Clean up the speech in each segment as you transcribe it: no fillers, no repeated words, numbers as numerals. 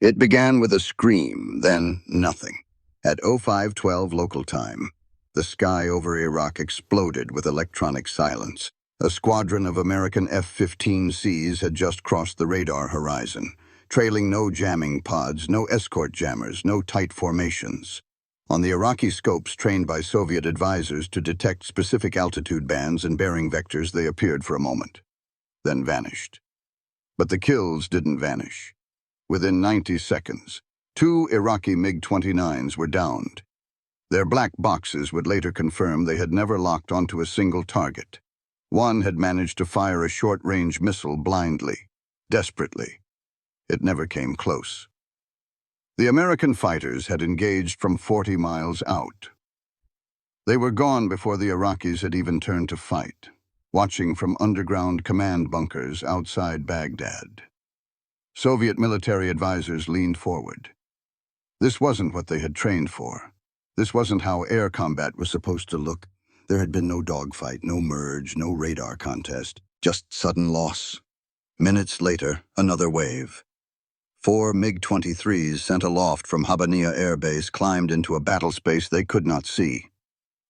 It began with a scream, then nothing. At 05:12 local time, the sky over Iraq exploded with electronic silence. A squadron of American F-15Cs had just crossed the radar horizon, trailing no jamming pods, no escort jammers, no tight formations. On the Iraqi scopes trained by Soviet advisors to detect specific altitude bands and bearing vectors, they appeared for a moment, then vanished. But the kills didn't vanish. Within 90 seconds, 2 Iraqi MiG-29s were downed. Their black boxes would later confirm they had never locked onto a single target. One had managed to fire a short-range missile blindly, desperately. It never came close. The American fighters had engaged from 40 miles out. They were gone before the Iraqis had even turned to fight, watching from underground command bunkers outside Baghdad. Soviet military advisors leaned forward. This wasn't what they had trained for. This wasn't how air combat was supposed to look. There had been no dogfight, no merge, no radar contest, just sudden loss. Minutes later, another wave. 4 MiG-23s sent aloft from Habaniya Air Base climbed into a battle space they could not see.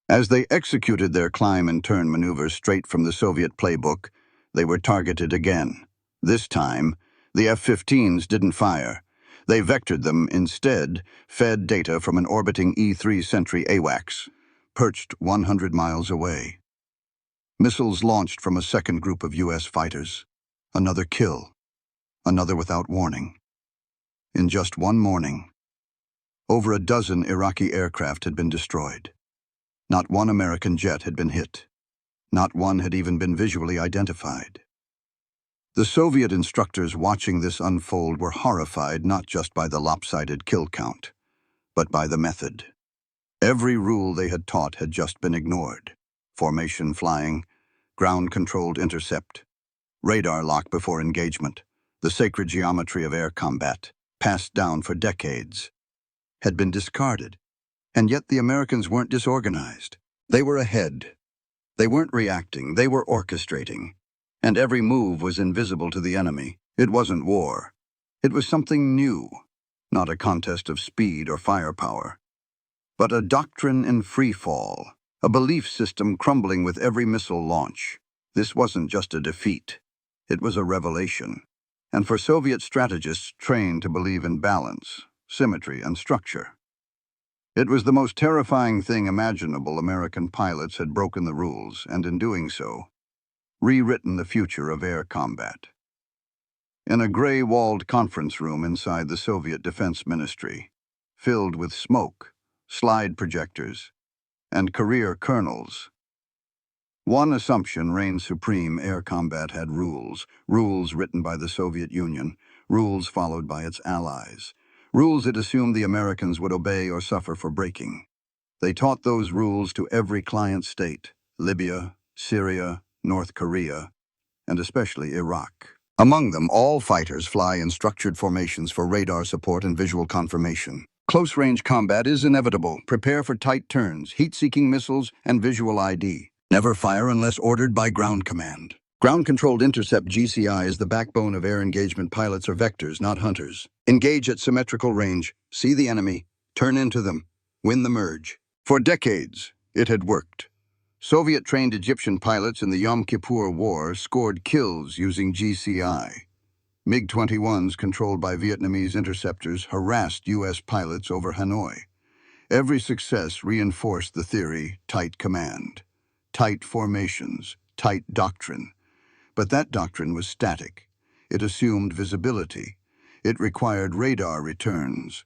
As they executed their climb and turn maneuvers straight from the Soviet playbook, they were targeted again. This time, the F-15s didn't fire. They vectored them instead, fed data from an orbiting E-3 Sentry AWACS, perched 100 miles away. Missiles launched from a second group of U.S. fighters. Another kill. Another without warning. In just one morning, over a dozen Iraqi aircraft had been destroyed. Not one American jet had been hit. Not one had even been visually identified. The Soviet instructors watching this unfold were horrified not just by the lopsided kill count, but by the method. Every rule they had taught had just been ignored. Formation flying, ground-controlled intercept, radar lock before engagement, the sacred geometry of air combat, passed down for decades, had been discarded. And yet the Americans weren't disorganized. They were ahead. They weren't reacting, they were orchestrating. And every move was invisible to the enemy. It wasn't war. It was something new, not a contest of speed or firepower, but a doctrine in free fall, a belief system crumbling with every missile launch. This wasn't just a defeat. It was a revelation. And for Soviet strategists trained to believe in balance, symmetry, and structure, it was the most terrifying thing imaginable. American pilots had broken the rules, and in doing so, rewritten the future of air combat. In a gray-walled conference room inside the Soviet Defense Ministry, filled with smoke, slide projectors, and career colonels, one assumption reigned supreme: air combat had rules, rules written by the Soviet Union, rules followed by its allies, rules it assumed the Americans would obey or suffer for breaking. They taught those rules to every client state: Libya, Syria, North Korea, and especially Iraq. Among them, all fighters fly in structured formations for radar support and visual confirmation. Close-range combat is inevitable. Prepare for tight turns, heat-seeking missiles, and visual ID. Never fire unless ordered by ground command. Ground-controlled intercept (GCI) is the backbone of air engagement. Pilots are vectors, not hunters. Engage at symmetrical range, see the enemy, turn into them, win the merge. For decades, it had worked. Soviet-trained Egyptian pilots in the Yom Kippur War scored kills using GCI. MiG-21s controlled by Vietnamese interceptors harassed U.S. pilots over Hanoi. Every success reinforced the theory: tight command, tight formations, tight doctrine. But that doctrine was static. It assumed visibility. It required radar returns.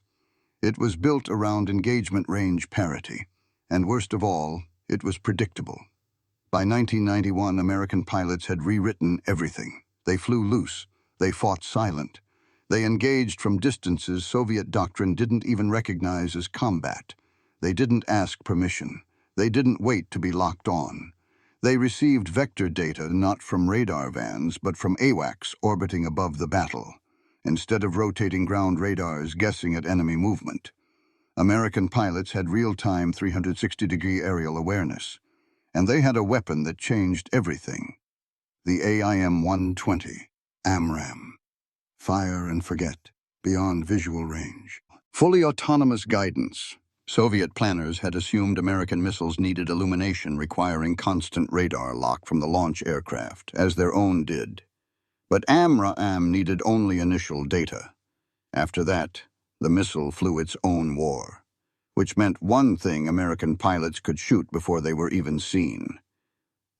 It was built around engagement range parity. And worst of all, it was predictable. By 1991, American pilots had rewritten everything. They flew loose. They fought silent. They engaged from distances Soviet doctrine didn't even recognize as combat. They didn't ask permission. They didn't wait to be locked on. They received vector data not from radar vans, but from AWACS orbiting above the battle, instead of rotating ground radars guessing at enemy movement. American pilots had real-time 360-degree aerial awareness, and they had a weapon that changed everything: the AIM-120 AMRAAM. Fire and forget. beyond visual range. Fully autonomous guidance. Soviet planners had assumed American missiles needed illumination requiring constant radar lock from the launch aircraft, as their own did. But AMRAAM needed only initial data. After that, the missile flew its own war, which meant one thing American pilots could shoot before they were even seen.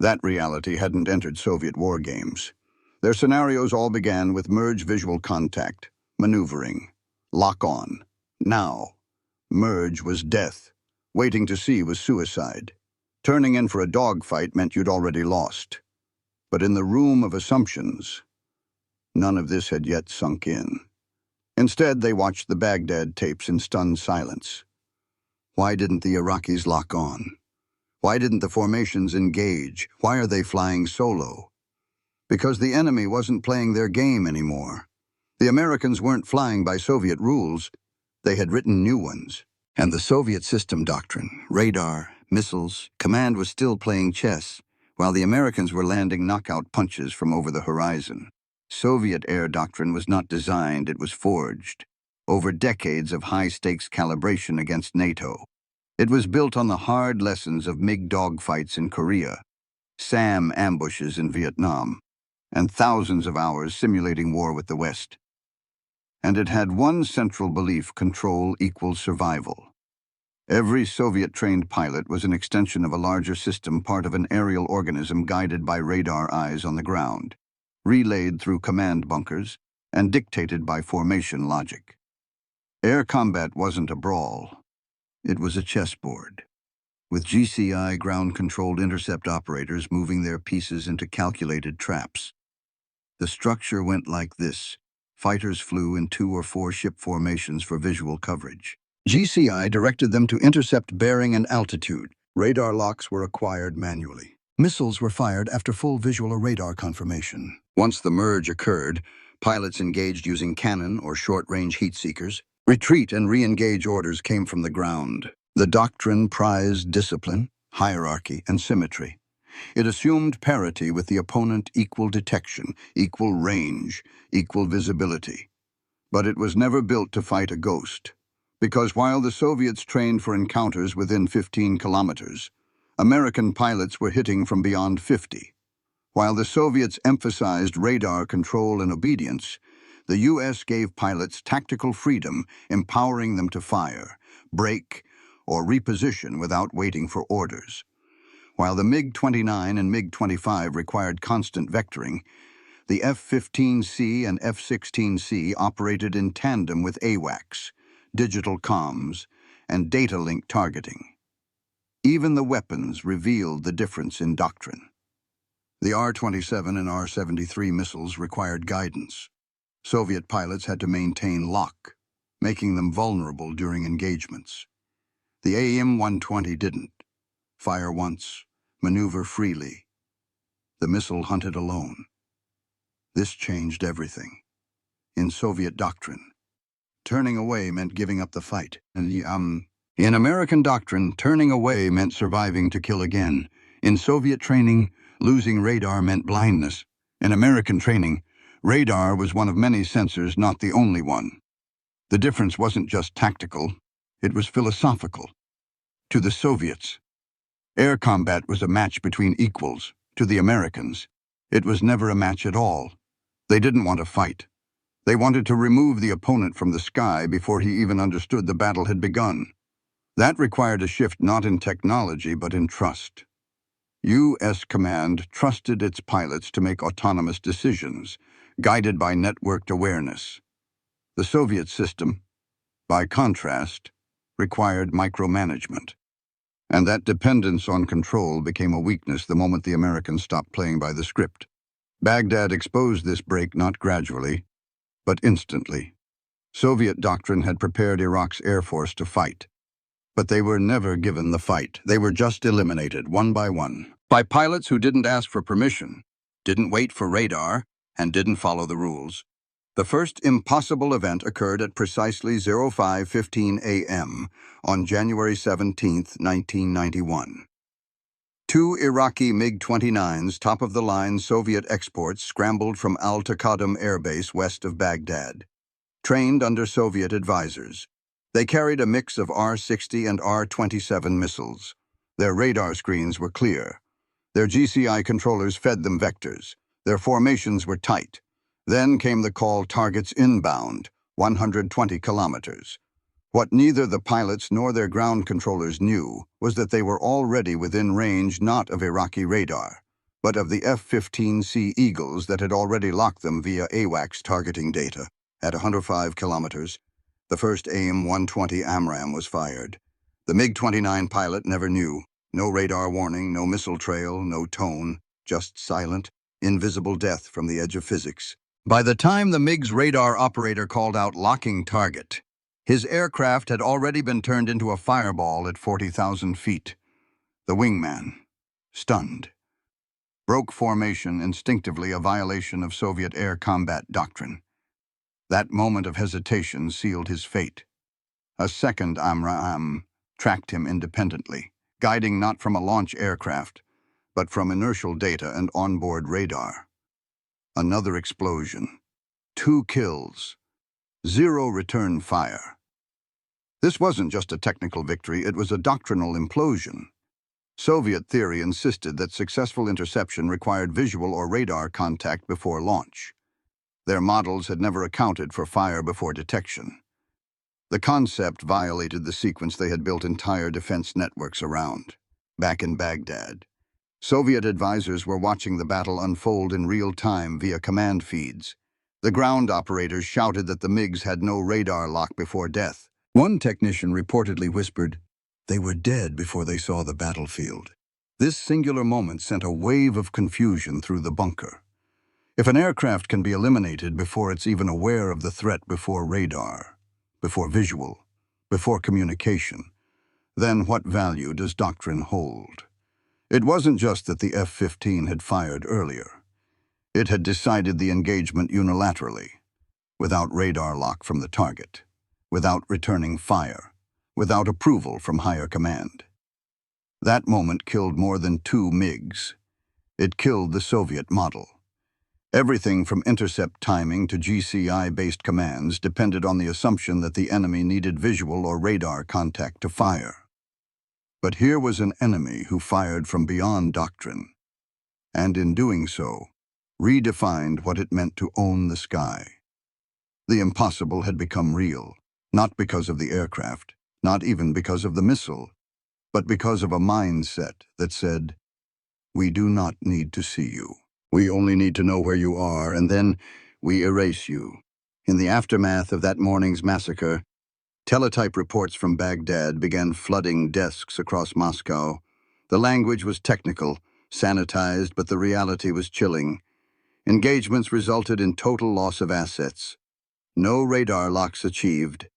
That reality hadn't entered Soviet war games. Their scenarios all began with merge visual contact, maneuvering, lock on. Now, merge was death. Waiting to see was suicide. Turning in for a dogfight meant you'd already lost. But in the room of assumptions, none of this had yet sunk in. Instead, they watched the Baghdad tapes in stunned silence. Why didn't the Iraqis lock on? Why didn't the formations engage? Why are they flying solo? Because the enemy wasn't playing their game anymore. The Americans weren't flying by Soviet rules. They had written new ones. And the Soviet system doctrine, radar, missiles, command was still playing chess, while the Americans were landing knockout punches from over the horizon. Soviet air doctrine was not designed, it was forged, over decades of high-stakes calibration against NATO. It was built on the hard lessons of MiG dogfights in Korea, SAM ambushes in Vietnam, and thousands of hours simulating war with the West. And it had one central belief: control equals survival. Every Soviet-trained pilot was an extension of a larger system, part of an aerial organism guided by radar eyes on the ground, relayed through command bunkers, and dictated by formation logic. Air combat wasn't a brawl. It was a chessboard, with GCI ground-controlled intercept operators moving their pieces into calculated traps. The structure went like this. Fighters flew in 2 or 4 ship formations for visual coverage. GCI directed them to intercept bearing and altitude. Radar locks were acquired manually. Missiles were fired after full visual or radar confirmation. Once the merge occurred, pilots engaged using cannon or short-range heat seekers. Retreat and re-engage orders came from the ground. The doctrine prized discipline, hierarchy, and symmetry. It assumed parity with the opponent, equal detection, equal range, equal visibility. But it was never built to fight a ghost. Because while the Soviets trained for encounters within 15 kilometers, American pilots were hitting from beyond 50. While the Soviets emphasized radar control and obedience, the U.S. gave pilots tactical freedom, empowering them to fire, brake, or reposition without waiting for orders. While the MiG-29 and MiG-25 required constant vectoring, the F-15C and F-16C operated in tandem with AWACS, digital comms, and data link targeting. Even the weapons revealed the difference in doctrine. The R-27 and R-73 missiles required guidance. Soviet pilots had to maintain lock, making them vulnerable during engagements. The AIM-120 didn't. Fire once, maneuver freely. The missile hunted alone. This changed everything. In Soviet doctrine, turning away meant giving up the fight. In American doctrine, turning away meant surviving to kill again. In Soviet training, losing radar meant blindness. In American training, radar was one of many sensors, not the only one. The difference wasn't just tactical, it was philosophical. To the Soviets, air combat was a match between equals. To the Americans, it was never a match at all. They didn't want to fight. They wanted to remove the opponent from the sky before he even understood the battle had begun. That required a shift not in technology but in trust. U.S. Command trusted its pilots to make autonomous decisions, guided by networked awareness. The Soviet system, by contrast, required micromanagement. And that dependence on control became a weakness the moment the Americans stopped playing by the script. Baghdad exposed this break not gradually, but instantly. Soviet doctrine had prepared Iraq's air force to fight. But they were never given the fight. They were just eliminated, one by one, by pilots who didn't ask for permission, didn't wait for radar, and didn't follow the rules. The first impossible event occurred at precisely 05:15 a.m. on January 17, 1991. 2 Iraqi MiG-29s, top-of-the-line Soviet exports, scrambled from Al-Taqadum Air Base west of Baghdad. trained under Soviet advisors. They carried a mix of R-60 and R-27 missiles. Their radar screens were clear. Their GCI controllers fed them vectors. Their formations were tight. Then came the call targets inbound, 120 kilometers. What neither the pilots nor their ground controllers knew was that they were already within range not of Iraqi radar, but of the F-15C Eagles that had already locked them via AWACS targeting data. At 105 kilometers, the first AIM-120 AMRAAM was fired. The MiG-29 pilot never knew. No radar warning, no missile trail, no tone, just silent, invisible death from the edge of physics. By the time the MiG's radar operator called out locking target, his aircraft had already been turned into a fireball at 40,000 feet. The wingman, stunned, broke formation, instinctively a violation of Soviet air combat doctrine. That moment of hesitation sealed his fate. A second AMRAAM tracked him independently, guiding not from a launch aircraft, but from inertial data and onboard radar. Another explosion. 2 kills. 0 return fire. This wasn't just a technical victory, it was a doctrinal implosion. Soviet theory insisted that successful interception required visual or radar contact before launch. Their models had never accounted for fire before detection. The concept violated the sequence they had built entire defense networks around. Back in Baghdad, Soviet advisors were watching the battle unfold in real time via command feeds. The ground operators shouted that the MiGs had no radar lock before death. One technician reportedly whispered, "They were dead before they saw the battlefield." This singular moment sent a wave of confusion through the bunker. If an aircraft can be eliminated before it's even aware of the threat, before radar, before visual, before communication, then what value does doctrine hold? It wasn't just that the F-15 had fired earlier. It had decided the engagement unilaterally, without radar lock from the target, without returning fire, without approval from higher command. That moment killed more than 2 MiGs. It killed the Soviet model. Everything from intercept timing to GCI-based commands depended on the assumption that the enemy needed visual or radar contact to fire. But here was an enemy who fired from beyond doctrine, and in doing so, redefined what it meant to own the sky. The impossible had become real, not because of the aircraft, not even because of the missile, but because of a mindset that said, "We do not need to see you. We only need to know where you are, and then we erase you." In the aftermath of that morning's massacre, teletype reports from Baghdad began flooding desks across Moscow. The language was technical, sanitized, but the reality was chilling. Engagements resulted in total loss of assets. No radar locks achieved.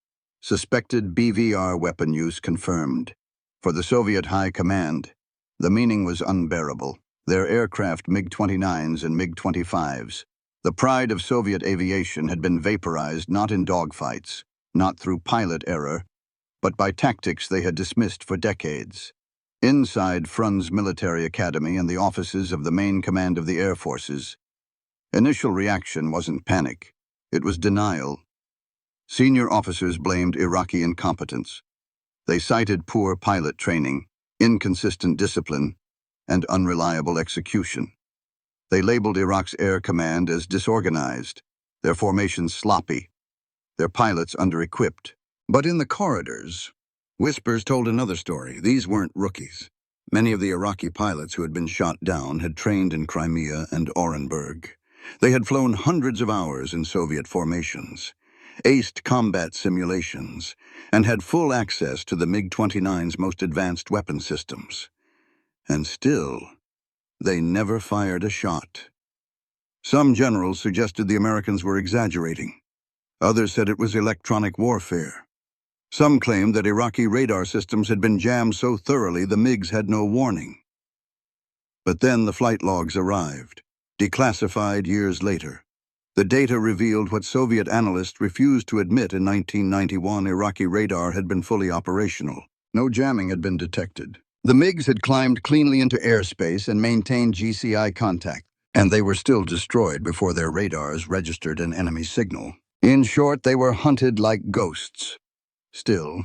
Suspected BVR weapon use confirmed. For the Soviet High Command, the meaning was unbearable. Their aircraft, MiG-29s and MiG-25s, the pride of Soviet aviation, had been vaporized not in dogfights, not through pilot error, but by tactics they had dismissed for decades. Inside Frunze Military Academy and the offices of the main command of the Air Forces, initial reaction wasn't panic, it was denial. Senior officers blamed Iraqi incompetence. They cited poor pilot training, inconsistent discipline, and unreliable execution. They labeled Iraq's air command as disorganized, their formations sloppy, their pilots under-equipped. But in the corridors, whispers told another story. These weren't rookies. Many of the Iraqi pilots who had been shot down had trained in Crimea and Orenburg. They had flown hundreds of hours in Soviet formations, aced combat simulations, and had full access to the MiG-29's most advanced weapon systems. And still, they never fired a shot. Some generals suggested the Americans were exaggerating. Others said it was electronic warfare. Some claimed that Iraqi radar systems had been jammed so thoroughly the MiGs had no warning. But then the flight logs arrived, declassified years later. The data revealed what Soviet analysts refused to admit in 1991: Iraqi radar had been fully operational. No jamming had been detected. The MiGs had climbed cleanly into airspace and maintained GCI contact, and they were still destroyed before their radars registered an enemy signal. In short, they were hunted like ghosts. Still,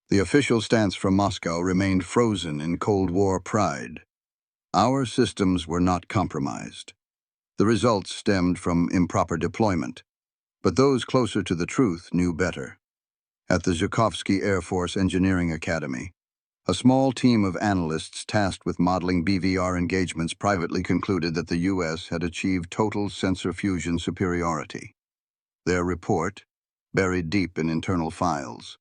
the official stance from Moscow remained frozen in Cold War pride. Our systems were not compromised. The results stemmed from improper deployment, but those closer to the truth knew better. At the Zhukovsky Air Force Engineering Academy, a small team of analysts tasked with modeling BVR engagements privately concluded that the U.S. had achieved total sensor fusion superiority. Their report, buried deep in internal files,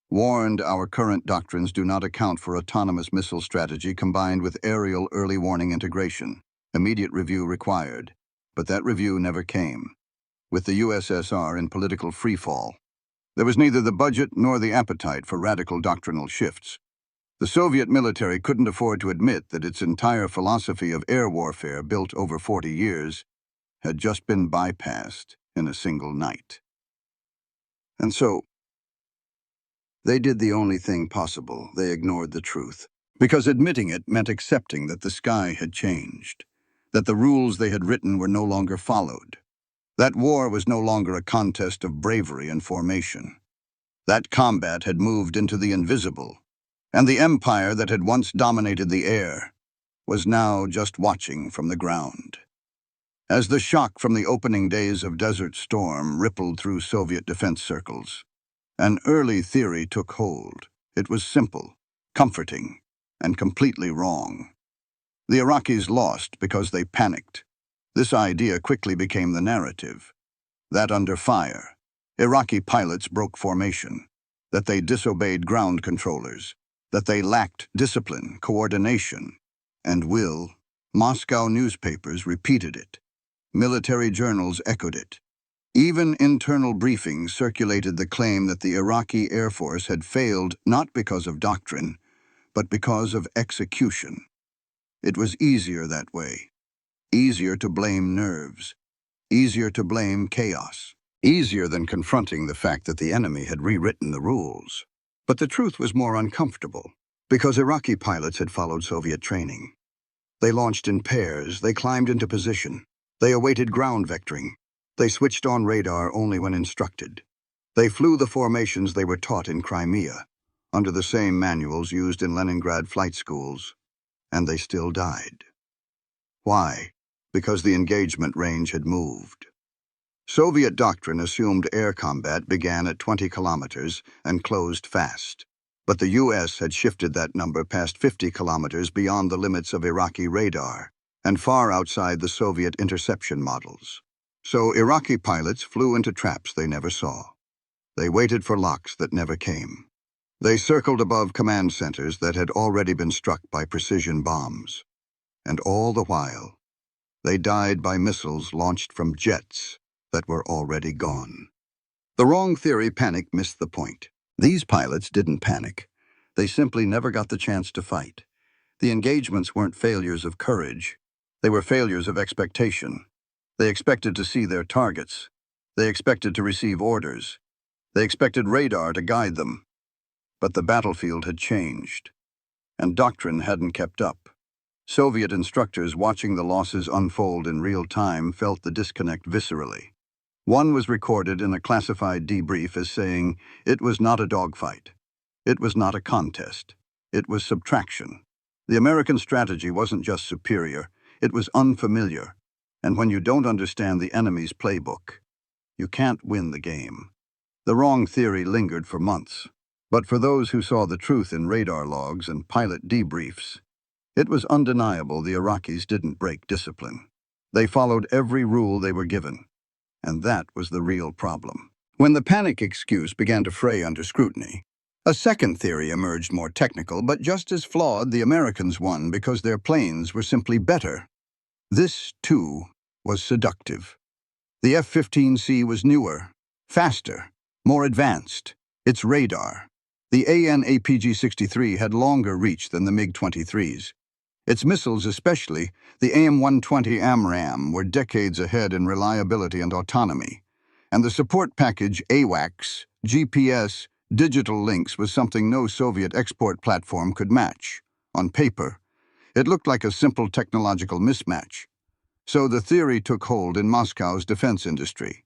warned our current doctrines do not account for autonomous missile strategy combined with aerial early warning integration. Immediate review required, but that review never came. With the USSR in political freefall, there was neither the budget nor the appetite for radical doctrinal shifts. The Soviet military couldn't afford to admit that its entire philosophy of air warfare, built over 40 years, had just been bypassed in a single night. And so, they did the only thing possible. They ignored the truth. Because admitting it meant accepting that the sky had changed, that the rules they had written were no longer followed. That war was no longer a contest of bravery and formation. That combat had moved into the invisible, and the empire that had once dominated the air was now just watching from the ground. As the shock from the opening days of Desert Storm rippled through Soviet defense circles, an early theory took hold. It was simple, comforting, and completely wrong. The Iraqis lost because they panicked. This idea quickly became the narrative. That under fire, Iraqi pilots broke formation, that they disobeyed ground controllers, that they lacked discipline, coordination, and will. Moscow newspapers repeated it. Military journals echoed it. Even internal briefings circulated the claim that the Iraqi Air Force had failed not because of doctrine, but because of execution. It was easier that way. Easier to blame nerves. Easier to blame chaos. Easier than confronting the fact that the enemy had rewritten the rules. But the truth was more uncomfortable, because Iraqi pilots had followed Soviet training. They launched in pairs, they climbed into position, they awaited ground vectoring. They switched on radar only when instructed. They flew the formations they were taught in Crimea, under the same manuals used in Leningrad flight schools, and they still died. Why? Because the engagement range had moved. Soviet doctrine assumed air combat began at 20 kilometers and closed fast, but the U.S. had shifted that number past 50 kilometers beyond the limits of Iraqi radar and far outside the Soviet interception models. So Iraqi pilots flew into traps they never saw. They waited for locks that never came. They circled above command centers that had already been struck by precision bombs. And all the while, they died by missiles launched from jets that were already gone. The wrong theory panic missed the point. These pilots didn't panic. They simply never got the chance to fight. The engagements weren't failures of courage. They were failures of expectation. They expected to see their targets. They expected to receive orders. They expected radar to guide them. But the battlefield had changed, and doctrine hadn't kept up. Soviet instructors watching the losses unfold in real time felt the disconnect viscerally. One was recorded in a classified debrief as saying, "It was not a dogfight. It was not a contest. It was subtraction." The American strategy wasn't just superior, it was unfamiliar. And when you don't understand the enemy's playbook, you can't win the game. The wrong theory lingered for months. But for those who saw the truth in radar logs and pilot debriefs, it was undeniable the Iraqis didn't break discipline. They followed every rule they were given, and that was the real problem. When the panic excuse began to fray under scrutiny, a second theory emerged, more technical, but just as flawed. The Americans won because their planes were simply better. This, too, was seductive. The F-15C was newer, faster, more advanced. Its radar, the AN/APG-63, had longer reach than the MiG-23s. Its missiles, especially the AIM-120 AMRAAM, were decades ahead in reliability and autonomy. And the support package AWACS, GPS, digital links was something no Soviet export platform could match. On paper, it looked like a simple technological mismatch. So the theory took hold in Moscow's defense industry.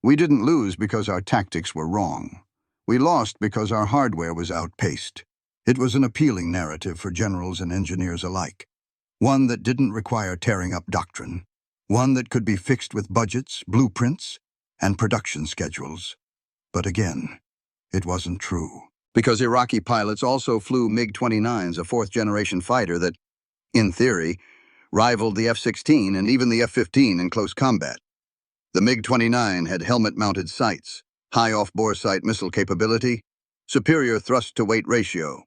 We didn't lose because our tactics were wrong. We lost because our hardware was outpaced. It was an appealing narrative for generals and engineers alike. One that didn't require tearing up doctrine. One that could be fixed with budgets, blueprints, and production schedules. But again, it wasn't true. Because Iraqi pilots also flew MiG-29s, a fourth-generation fighter that, in theory, rivaled the F-16 and even the F-15 in close combat. The MiG-29 had helmet-mounted sights, high off-bore sight missile capability, superior thrust-to-weight ratio.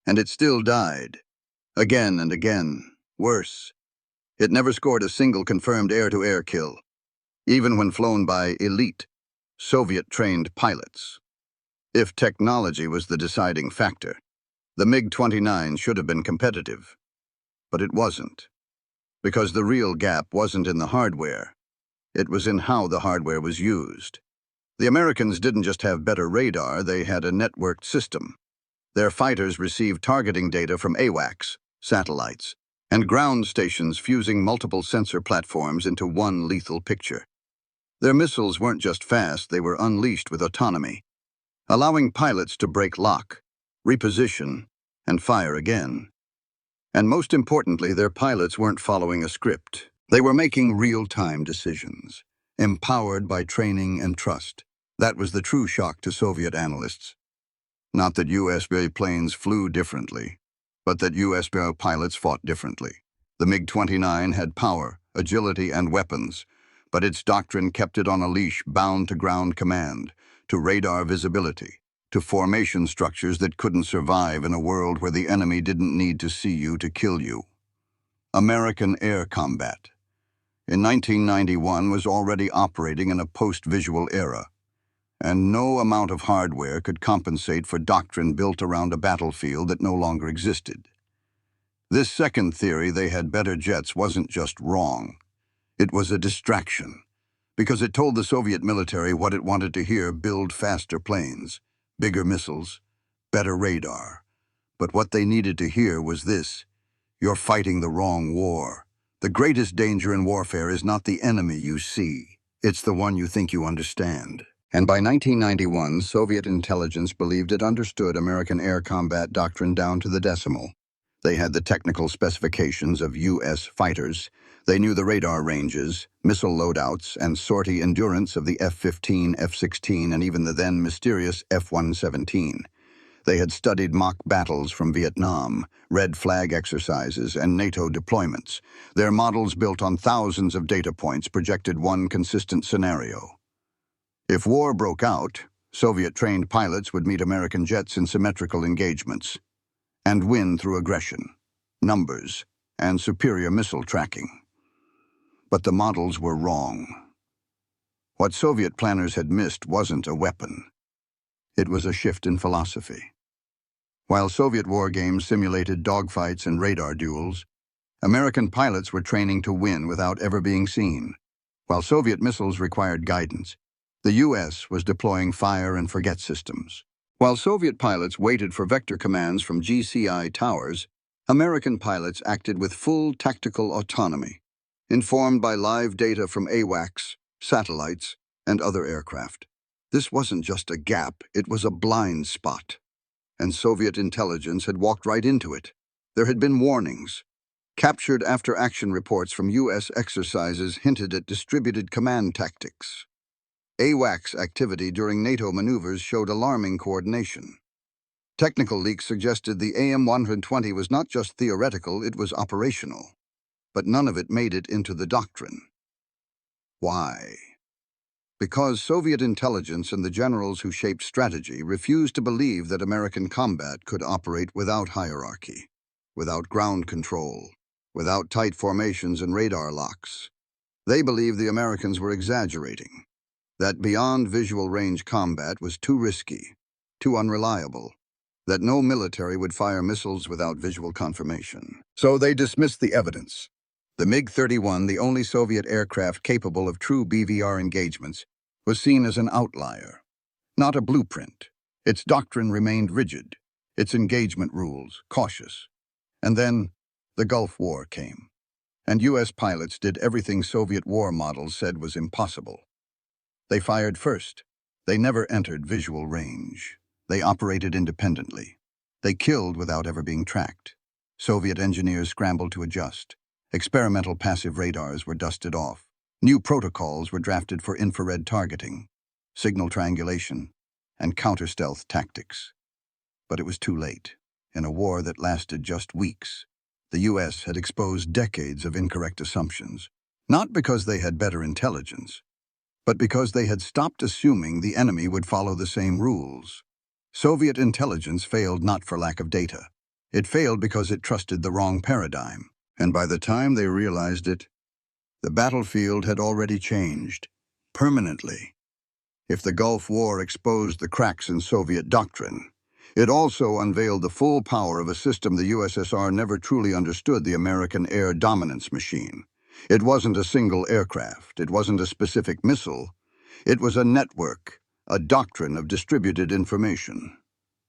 And it still died. Again and again. Worse. It never scored a single confirmed air-to-air kill, even when flown by elite, Soviet-trained pilots. If technology was the deciding factor, the MiG-29 should have been competitive. But it wasn't. Because the real gap wasn't in the hardware. It was in how the hardware was used. The Americans didn't just have better radar, they had a networked system. Their fighters received targeting data from AWACS, satellites, and ground stations fusing multiple sensor platforms into one lethal picture. Their missiles weren't just fast, they were unleashed with autonomy, allowing pilots to break lock, reposition, and fire again. And most importantly, their pilots weren't following a script. They were making real-time decisions, empowered by training and trust. That was the true shock to Soviet analysts. Not that U.S. planes flew differently, but that U.S. pilots fought differently. The MiG-29 had power, agility, and weapons, but its doctrine kept it on a leash bound to ground command, to radar visibility, to formation structures that couldn't survive in a world where the enemy didn't need to see you to kill you. American air combat, in 1991, was already operating in a post-visual era, and no amount of hardware could compensate for doctrine built around a battlefield that no longer existed. This second theory, they had better jets, wasn't just wrong. It was a distraction, because it told the Soviet military what it wanted to hear: build faster planes, bigger missiles, better radar. But what they needed to hear was this: you're fighting the wrong war. The greatest danger in warfare is not the enemy you see, it's the one you think you understand. And by 1991, Soviet intelligence believed it understood American air combat doctrine down to the decimal. They had the technical specifications of U.S. fighters. They knew the radar ranges, missile loadouts, and sortie endurance of the F-15, F-16, and even the then mysterious F-117. They had studied mock battles from Vietnam, red flag exercises, and NATO deployments. Their models, built on thousands of data points, projected one consistent scenario. If war broke out, Soviet-trained pilots would meet American jets in symmetrical engagements and win through aggression, numbers, and superior missile tracking. But the models were wrong. What Soviet planners had missed wasn't a weapon. It was a shift in philosophy. While Soviet war games simulated dogfights and radar duels, American pilots were training to win without ever being seen. While Soviet missiles required guidance, the U.S. was deploying fire-and-forget systems. While Soviet pilots waited for vector commands from GCI towers, American pilots acted with full tactical autonomy, informed by live data from AWACS, satellites, and other aircraft. This wasn't just a gap, it was a blind spot. And Soviet intelligence had walked right into it. There had been warnings. Captured after-action reports from U.S. exercises hinted at distributed command tactics. AWACS activity during NATO maneuvers showed alarming coordination. Technical leaks suggested the AIM-120 was not just theoretical, it was operational. But none of it made it into the doctrine. Why? Because Soviet intelligence and the generals who shaped strategy refused to believe that American combat could operate without hierarchy, without ground control, without tight formations and radar locks. They believed the Americans were exaggerating, that beyond visual range combat was too risky, too unreliable, that no military would fire missiles without visual confirmation. So they dismissed the evidence. The MiG-31, the only Soviet aircraft capable of true BVR engagements, was seen as an outlier, not a blueprint. Its doctrine remained rigid, its engagement rules cautious. And then the Gulf War came, and U.S. pilots did everything Soviet war models said was impossible. They fired first. They never entered visual range. They operated independently. They killed without ever being tracked. Soviet engineers scrambled to adjust. Experimental passive radars were dusted off. New protocols were drafted for infrared targeting, signal triangulation, and counter-stealth tactics. But it was too late. In a war that lasted just weeks, the U.S. had exposed decades of incorrect assumptions, not because they had better intelligence, but because they had stopped assuming the enemy would follow the same rules. Soviet intelligence failed not for lack of data. It failed because it trusted the wrong paradigm. And by the time they realized it, the battlefield had already changed, permanently. If the Gulf War exposed the cracks in Soviet doctrine, it also unveiled the full power of a system the USSR never truly understood: the American air dominance machine. It wasn't a single aircraft. It wasn't a specific missile. It was a network, a doctrine of distributed information,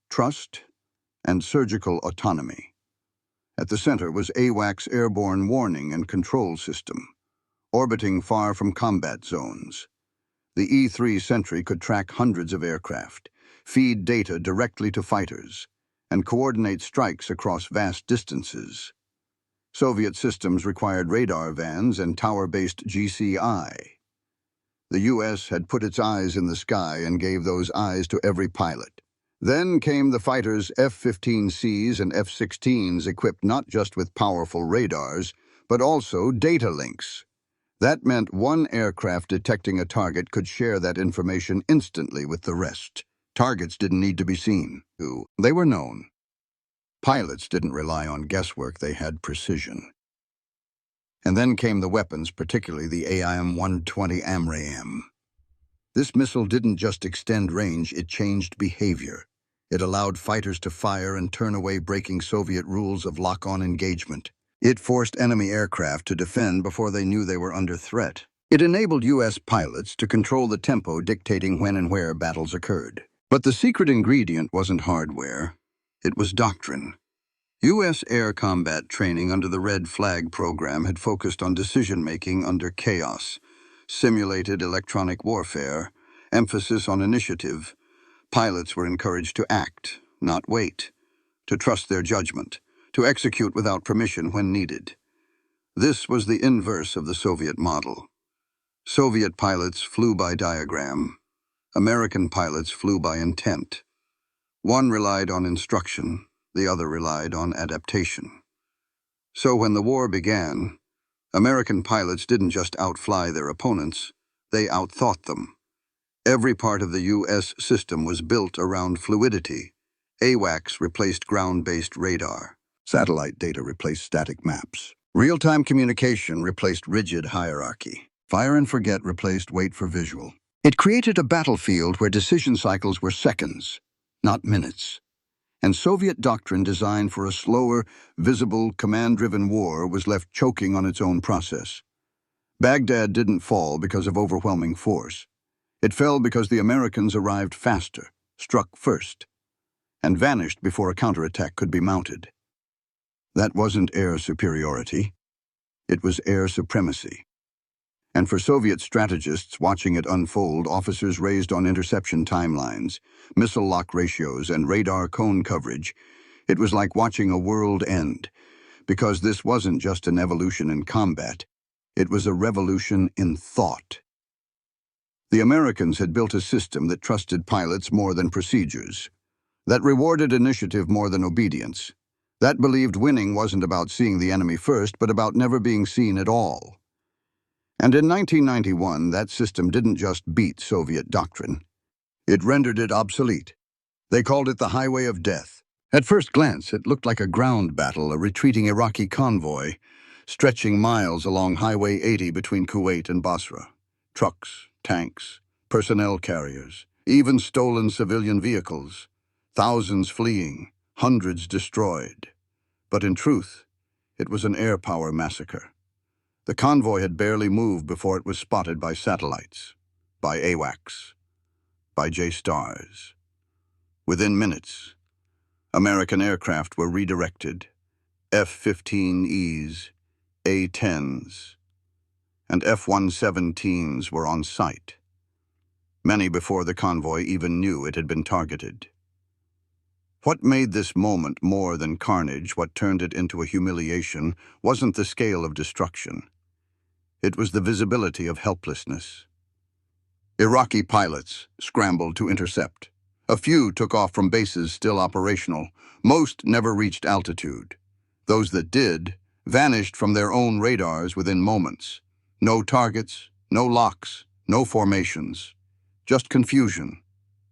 trust, and surgical autonomy. At the center was AWACS' airborne warning and control system, orbiting far from combat zones. The E-3 Sentry could track hundreds of aircraft, feed data directly to fighters, and coordinate strikes across vast distances. Soviet systems required radar vans and tower-based GCI. The U.S. had put its eyes in the sky and gave those eyes to every pilot. Then came the fighters' F-15Cs and F-16s, equipped not just with powerful radars, but also data links. That meant one aircraft detecting a target could share that information instantly with the rest. Targets didn't need to be seen. They were known. Pilots didn't rely on guesswork, they had precision. And then came the weapons, particularly the AIM-120 AMRAAM. This missile didn't just extend range, it changed behavior. It allowed fighters to fire and turn away, breaking Soviet rules of lock-on engagement. It forced enemy aircraft to defend before they knew they were under threat. It enabled U.S. pilots to control the tempo, dictating when and where battles occurred. But the secret ingredient wasn't hardware, it was doctrine. U.S. air combat training under the Red Flag program had focused on decision-making under chaos, simulated electronic warfare, emphasis on initiative. Pilots were encouraged to act, not wait, to trust their judgment, to execute without permission when needed. This was the inverse of the Soviet model. Soviet pilots flew by diagram. American pilots flew by intent. One relied on instruction, the other relied on adaptation. So when the war began, American pilots didn't just outfly their opponents, they outthought them. Every part of the U.S. system was built around fluidity. AWACS replaced ground-based radar. Satellite data replaced static maps. Real-time communication replaced rigid hierarchy. Fire and forget replaced wait for visual. It created a battlefield where decision cycles were seconds, not minutes. And Soviet doctrine designed for a slower, visible, command-driven war was left choking on its own process. Baghdad didn't fall because of overwhelming force. It fell because the Americans arrived faster, struck first, and vanished before a counterattack could be mounted. That wasn't air superiority. It was air supremacy. And for Soviet strategists watching it unfold, officers raised on interception timelines, missile lock ratios, and radar cone coverage, it was like watching a world end, because this wasn't just an evolution in combat, it was a revolution in thought. The Americans had built a system that trusted pilots more than procedures, that rewarded initiative more than obedience, that believed winning wasn't about seeing the enemy first, but about never being seen at all. And in 1991, that system didn't just beat Soviet doctrine. It rendered it obsolete. They called it the highway of death. At first glance, it looked like a ground battle, a retreating Iraqi convoy, stretching miles along Highway 80 between Kuwait and Basra. Trucks, tanks, personnel carriers, even stolen civilian vehicles. Thousands fleeing, hundreds destroyed. But in truth, it was an air power massacre. The convoy had barely moved before it was spotted by satellites, by AWACS, by J-STARS. Within minutes, American aircraft were redirected. F-15Es, A-10s, and F-117s were on site. many before the convoy even knew it had been targeted. What made this moment more than carnage, what turned it into a humiliation, wasn't the scale of destruction. It was the visibility of helplessness. Iraqi pilots scrambled to intercept. A few took off from bases still operational. Most never reached altitude. Those that did vanished from their own radars within moments. No targets, no locks, no formations. Just confusion.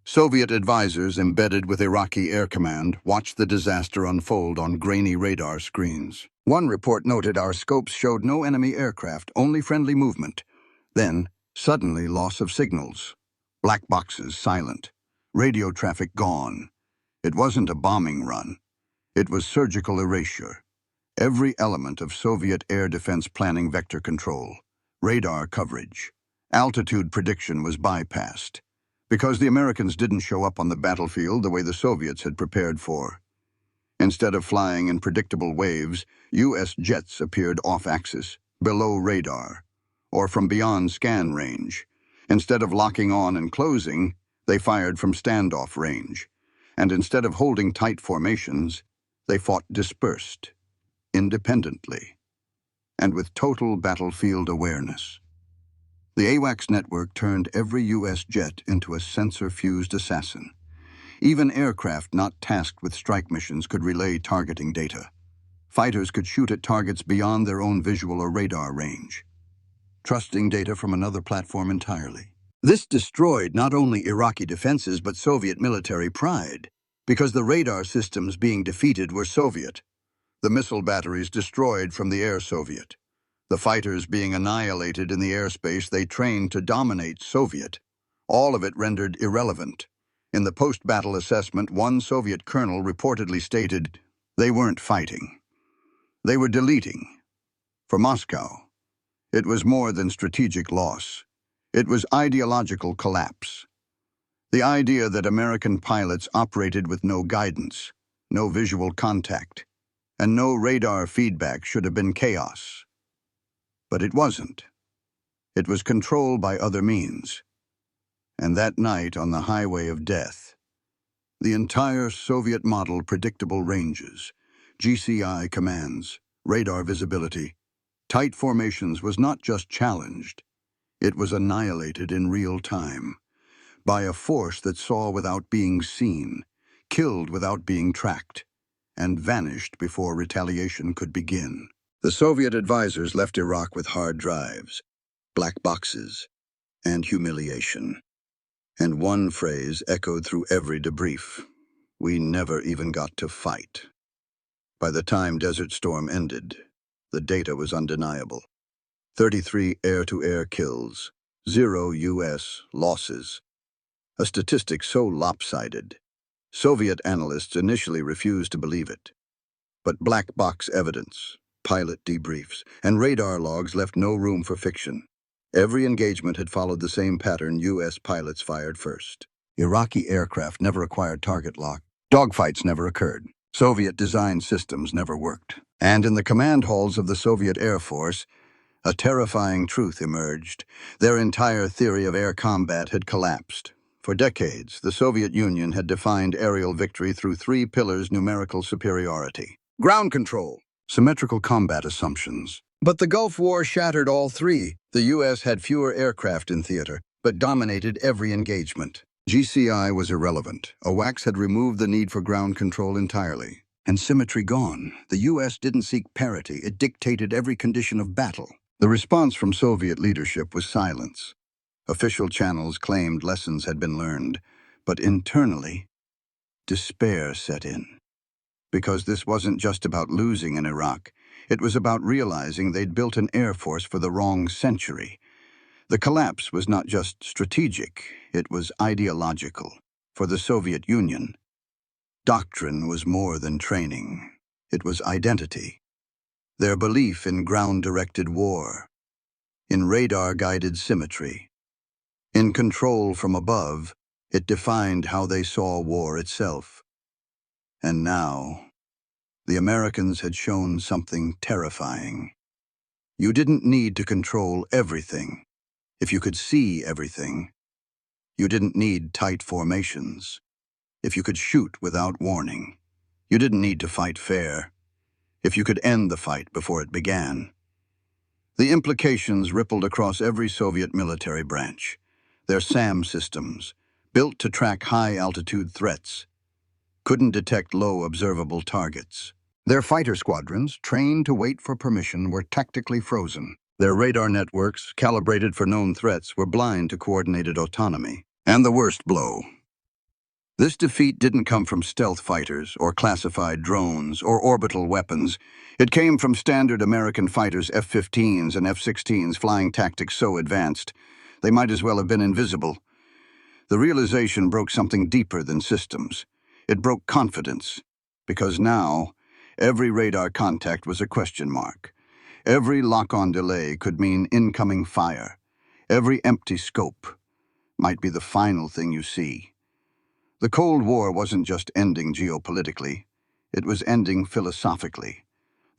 Soviet advisors embedded with Iraqi Air Command watched the disaster unfold on grainy radar screens. One report noted our scopes showed no enemy aircraft, only friendly movement. Then, suddenly, loss of signals. Black boxes silent. Radio traffic gone. It wasn't a bombing run. It was surgical erasure. Every element of Soviet air defense planning vector control, radar coverage, altitude prediction was bypassed. Because the Americans didn't show up on the battlefield the way the Soviets had prepared for. Instead of flying in predictable waves, U.S. jets appeared off-axis, below radar, or from beyond scan range. Instead of locking on and closing, they fired from standoff range. And instead of holding tight formations, they fought dispersed, independently, and with total battlefield awareness. The AWACS network turned every U.S. jet into a sensor-fused assassin. Even aircraft not tasked with strike missions could relay targeting data. Fighters could shoot at targets beyond their own visual or radar range, trusting data from another platform entirely. This destroyed not only Iraqi defenses but Soviet military pride, because the radar systems being defeated were Soviet, the missile batteries destroyed from the air Soviet. The fighters being annihilated in the airspace they trained to dominate Soviet, all of it rendered irrelevant. In the post-battle assessment, one Soviet colonel reportedly stated, "They weren't fighting. They were deleting." For Moscow, it was more than strategic loss. It was ideological collapse. The idea that American pilots operated with no guidance, no visual contact, and no radar feedback should have been chaos. But it wasn't. It was controlled by other means. And that night on the highway of death, the entire Soviet model predictable ranges, GCI commands, radar visibility, tight formations was not just challenged, it was annihilated in real time by a force that saw without being seen, killed without being tracked, and vanished before retaliation could begin. The Soviet advisors left Iraq with hard drives, black boxes, and humiliation. And one phrase echoed through every debrief: "We never even got to fight." By the time Desert Storm ended, the data was undeniable. 33 air-to-air kills, 0 U.S. losses. A statistic so lopsided, Soviet analysts initially refused to believe it. But black box evidence, pilot debriefs, and radar logs left no room for fiction. Every engagement had followed the same pattern: U.S. pilots fired first. Iraqi aircraft never acquired target lock. Dogfights never occurred. Soviet-designed systems never worked. And in the command halls of the Soviet Air Force, a terrifying truth emerged. Their entire theory of air combat had collapsed. For decades, the Soviet Union had defined aerial victory through three pillars: numerical superiority, ground control, symmetrical combat assumptions. But the Gulf War shattered all three. The U.S. had fewer aircraft in theater, but dominated every engagement. GCI was irrelevant. AWACS had removed the need for ground control entirely. And symmetry gone. The U.S. didn't seek parity. It dictated every condition of battle. The response from Soviet leadership was silence. Official channels claimed lessons had been learned, but internally, despair set in. Because this wasn't just about losing in Iraq. It was about realizing they'd built an air force for the wrong century. The collapse was not just strategic, it was ideological. For the Soviet Union, doctrine was more than training. It was identity. Their belief in ground-directed war, in radar-guided symmetry, in control from above, it defined how they saw war itself. And now, the Americans had shown something terrifying. You didn't need to control everything. If you could see everything, You didn't need tight formations. If you could shoot without warning, you didn't need to fight fair. If you could end the fight before it began. The implications rippled across every Soviet military branch. Their SAM systems, built to track high-altitude threats, couldn't detect low observable targets. Their fighter squadrons, trained to wait for permission, were tactically frozen. Their radar networks, calibrated for known threats, were blind to coordinated autonomy. And the worst blow. This defeat didn't come from stealth fighters, or classified drones, or orbital weapons. It came from standard American fighters' F-15s and F-16s flying tactics so advanced, they might as well have been invisible. The realization broke something deeper than systems. It broke confidence, because now, every radar contact was a question mark. Every lock-on delay could mean incoming fire. Every empty scope might be the final thing you see. The Cold War wasn't just ending geopolitically, it was ending philosophically.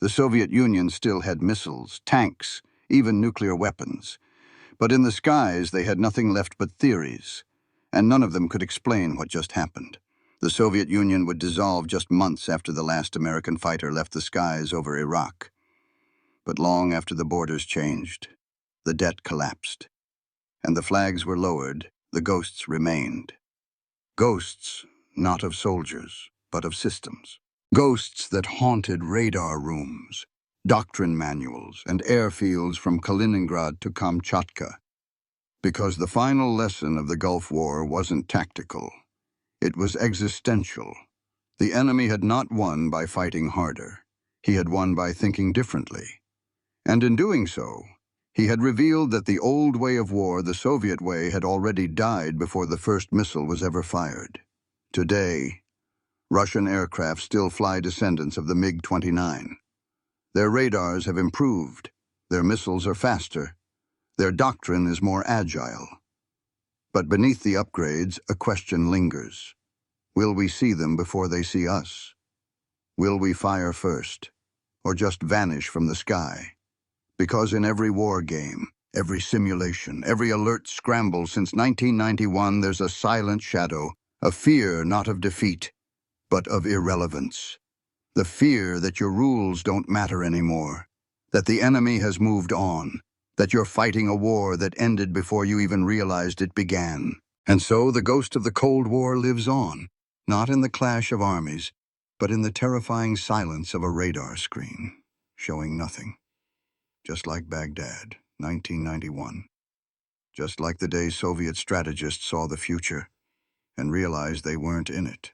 The Soviet Union still had missiles, tanks, even nuclear weapons. But in the skies they had nothing left but theories, and none of them could explain what just happened. The Soviet Union would dissolve just months after the last American fighter left the skies over Iraq. But long after the borders changed, the debt collapsed, and the flags were lowered, the ghosts remained. Ghosts, not of soldiers, but of systems. Ghosts that haunted radar rooms, doctrine manuals, and airfields from Kaliningrad to Kamchatka. Because the final lesson of the Gulf War wasn't tactical. It was existential. The enemy had not won by fighting harder. He had won by thinking differently. And in doing so, he had revealed that the old way of war, the Soviet way, had already died before the first missile was ever fired. Today, Russian aircraft still fly descendants of the MiG-29. Their radars have improved. Their missiles are faster. Their doctrine is more agile. But beneath the upgrades, a question lingers. Will we see them before they see us? Will we fire first, or just vanish from the sky? Because in every war game, every simulation, every alert scramble since 1991, there's a silent shadow, a fear not of defeat, but of irrelevance. The fear that your rules don't matter anymore, that the enemy has moved on, that you're fighting a war that ended before you even realized it began. And so the ghost of the Cold War lives on, not in the clash of armies, but in the terrifying silence of a radar screen, showing nothing. Just like Baghdad, 1991. Just like the day Soviet strategists saw the future and realized they weren't in it.